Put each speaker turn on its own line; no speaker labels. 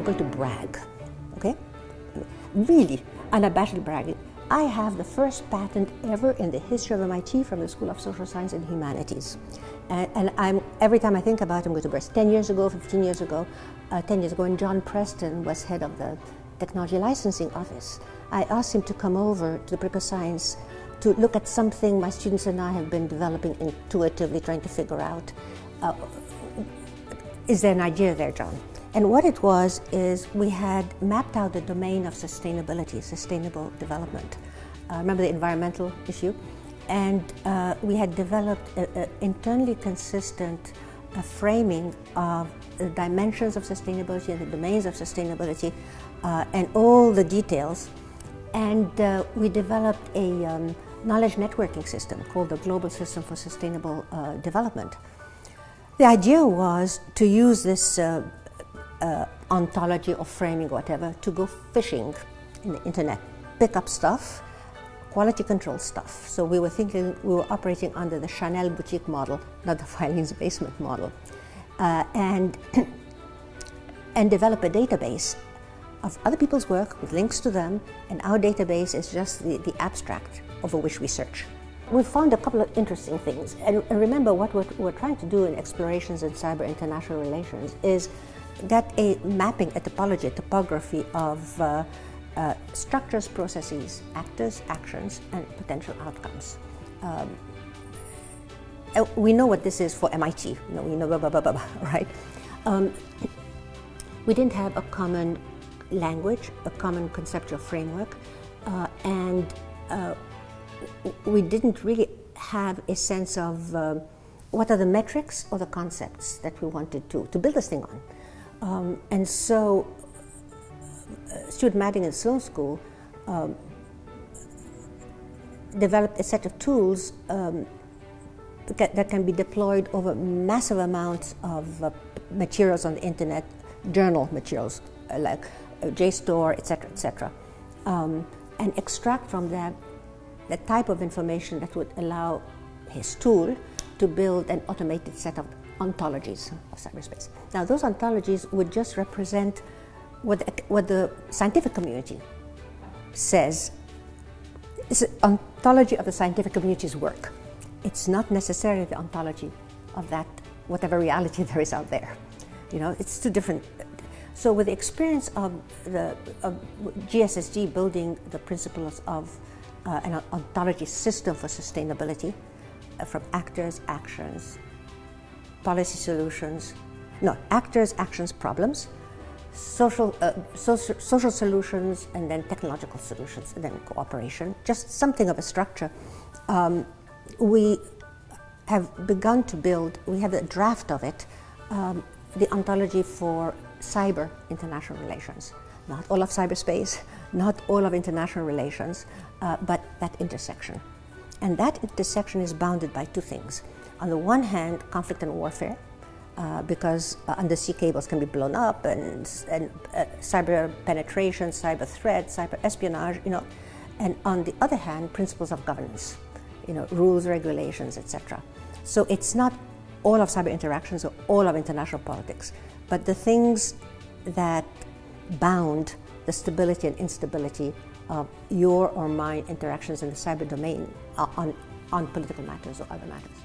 able to brag, okay? Really unabashed bragging. I have the first patent ever in the history of MIT from the School of Social Science and Humanities. And every time I think about it, I'm going to burst. 10 years ago, 15 years ago, 10 years ago, when John Preston was head of the Technology Licensing Office, I asked him to come over to the Political Science to look at something my students and I have been developing intuitively, trying to figure out, is there an idea there, John? And what it was is we had mapped out the domain of sustainability, sustainable development. Remember the environmental issue? And we had developed an internally consistent framing of the dimensions of sustainability and the domains of sustainability and all the details. And we developed a knowledge networking system called the Global System for Sustainable Development. The idea was to use this ontology or framing, whatever, to go fishing in the internet, pick up stuff, quality control stuff. So we were thinking, we were operating under the Chanel boutique model, not the Filene's basement model, and develop a database of other people's work with links to them, and our database is just the abstract over which we search. We found a couple of interesting things, and remember what we're trying to do in explorations in cyber international relations is get a mapping, a topology, a topography of structures, processes, actors, actions, and potential outcomes. We know what this is for MIT, we know blah, blah, blah, blah, blah, right? We didn't have a common language, a common conceptual framework, and we didn't really have a sense of what are the metrics or the concepts that we wanted to build this thing on. And so Stuart Madding and Sloan School developed a set of tools that can be deployed over massive amounts of materials on the internet, journal materials like JSTOR, etc., and extract from that the type of information that would allow his tool to build an automated set of ontologies of cyberspace. Now, those ontologies would just represent what the scientific community says. It's an ontology of the scientific community's work. It's not necessarily the ontology of that, whatever reality there is out there. It's two different. So with the experience of GSSG building the principles of an ontology system for sustainability, from actors, actions, policy solutions, actors, actions, problems, social solutions, and then technological solutions, and then cooperation, just something of a structure. We have begun to build, we have a draft of it, the ontology for cyber international relations. Not all of cyberspace, not all of international relations, but that intersection. And that intersection is bounded by two things. On the one hand, conflict and warfare, because undersea cables can be blown up, and cyber penetration, cyber threat, cyber espionage, and on the other hand, principles of governance, rules, regulations, etc. So it's not all of cyber interactions or all of international politics, but the things that bound the stability and instability of your or my interactions in the cyber domain on political matters or other matters.